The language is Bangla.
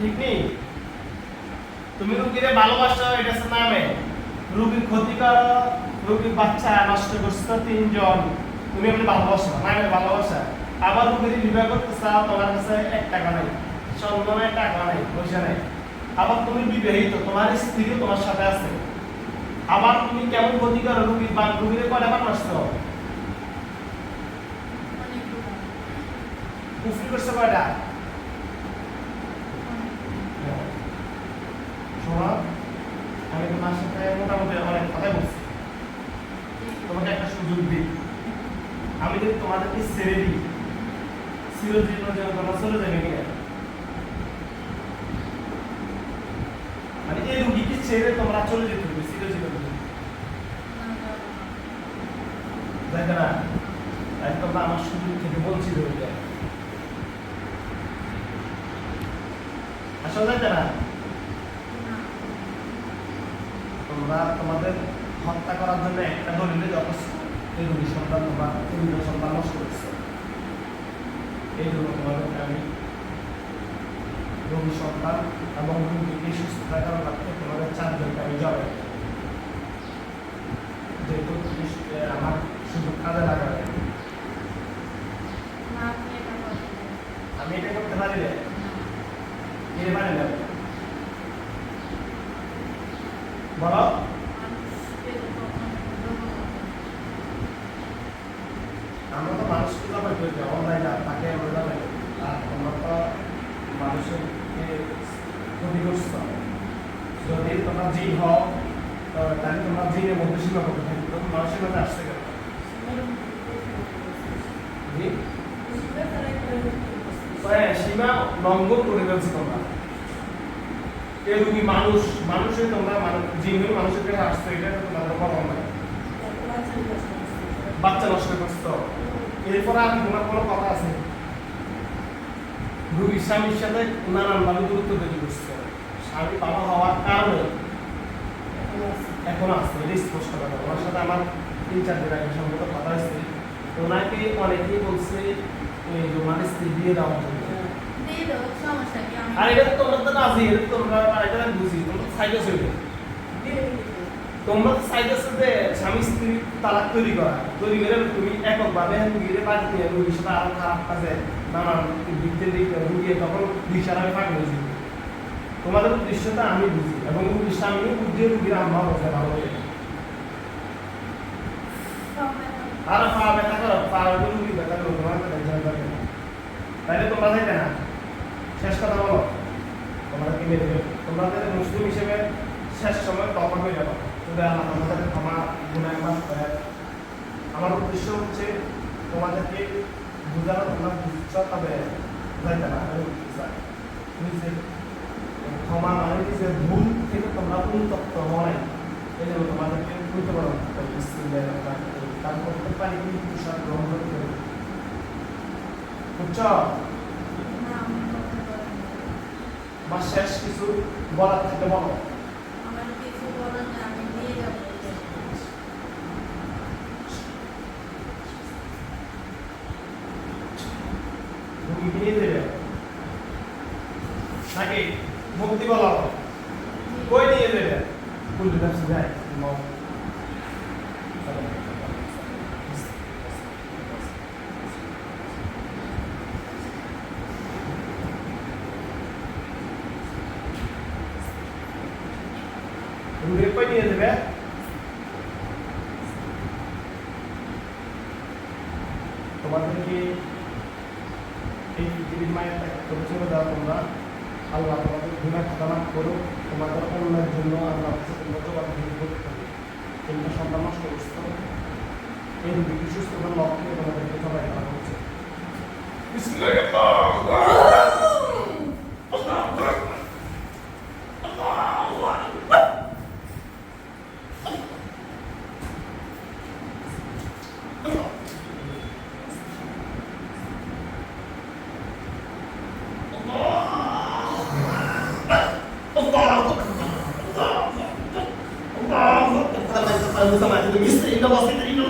ঠিক নেই তুমি রোগীরে ভালোবাসো এটা নামে রোগীর ক্ষতি করো রোগীর বাচ্চা নষ্ট করছো 3 জন তুমি আপনি ভালোবাসো নামে ভালোবাসা আবার রোগীর বিবাহ করতে চাও তোমার কাছে 1 টাকা নাই সম্মানে টাকা নাই পয়সা নাই আবার তুমি বিবাহিত তোমার স্ত্রীও তোমার সাথে আছে আবার তুমি কেমন ক্ষতি করো রোগীর বা রোগীরে কয়টা ভালোবাসছো কুফরি করছো কয়টা আমি তোমার সাথে মোটামুটি অনেক কথাই বলছি তোমাকে একটা সুযোগ দিই আমি যদি তোমাদেরকে ছেড়ে দিই চিরজীবনের জন্য তোমরা চলে যাবে কিনা মানে এই রুগীকে ছেড়ে তোমরা চলে যেতে হবে চিরজীবনের জন্য দেখে না তাই তোমরা আমার সুযোগ থেকে বঞ্চিত হয়ে যায় আসলে দেখে না তোমরা তোমাদের হত্যা করার জন্য একটা দলিলে যথেষ্ট এই রোগী সন্তান তোমরা 3 সন্তান নষ্ট করেছে এই জন্য তোমাদেরকে আমি রোগী সন্তান এবং রোগীকে সুস্থ থাকার লক্ষ্যে তোমাদের 4 জনকে আমি জবাই যেহেতু আমার শুধু কাজে লাগাবে আমি এটা করতে পারি না কে পারি না বলো আমরা তো মানুষকে জবাই করি অনলাইনে তাকে আমরা জবাই করি আর তোমরা তো মানুষের ক্ষতি করছো যদি তোমরা জিন হও তাহলে তোমরা জিনের মধ্যে সীমা করতে থাকি তখন মানুষের মধ্যে আসতে গেল সীমা লঙ্ঘন করে ফেলছো তোমরা এই রোগী মানুষের তোমরা জিন হয়ে মানুষের কাছে আসছো এটা তোমাদের বড় অন্যায় বাচ্চা নষ্ট করছো এরপরে আর তোমার কোনো কথা আছে রোগীর স্বামীর সাথে নানানভাবে দূরত্ব তৈরি করছে স্বামী বাবা হওয়ার কারণে এখন আসছে এটা স্পষ্ট কথা ওনার সাথে আমার 3-4 দিন আগে সম্ভবত কথা হয়েছে ওনাকে অনেকেই বলছে ওনার স্ত্রী দিয়ে দেওয়ার জন্য আর এটা তো তোমরা তো রাজি তোমরা এটা বুঝি তোমরা সাইডে চলে তোমরা তো সাইডে যে স্বামী স্ত্রী তালাক তৈরি করে তুমি এককভাবে রুগীরে বাড়ি নিয়ে রুগীর সাথে আরো খারাপ কাজে নানান দিক থেকে রুগিয়ে তখন দিশার আমি ফাঁক বুঝি তোমাদের উদ্দেশ্যটা আমি বুঝি এবং উদ্দেশ্য আমি বুঝিয়ে রুগীর আম্মা বসে ভালো হয়ে আর পা ব্যথা করো পা রুগী ব্যথা করো তোমার তাইলে তোমরা যাইতে না শেষ কথা বলো তোমরা কি মেরে দেবে তোমাদের মুসলিম হিসেবে শেষ সময় তখন হয়ে যাবো যদি আল্লাহ তোমাদের ক্ষমা গুনাহ মাফ করে আমার উদ্দেশ্য হচ্ছে তোমাদেরকে বোঝানো তোমরা বুঝছো তবে যাইতে না বুঝছে ক্ষমা মানে যে ভুল থেকে তোমরা উন্মুক্ত হয় এই জন্য তোমাদেরকে বুঝতে পারো কাজ করতে পারি কিন্তু পুরস্কার গ্রহণ করতে হবে বুঝছো আমার শেষ কিছু বলার থেকে বলো নিয়ে দেবে নাকি মুক্তি বলো কই নিয়ে দেবে কুল ব্যবসা যায় রুগীর কই নিয়ে দেবে তোমাদেরকে এই পৃথিবীর মায়ের পরিচয় দেওয়া তোমরা আল্লাহ তোমাদের গুনাহ ক্ষমা করো তোমাদের অন্যের জন্য আল্লাহ তোমরা জবাবদিহি করতে হবে তোমরা সন্তান নষ্ট করছো এই রোগী সুস্থতার লক্ষ্যে তোমাদেরকে সবাই করা হচ্ছে Sama-sama, itu bisa, itu bisa.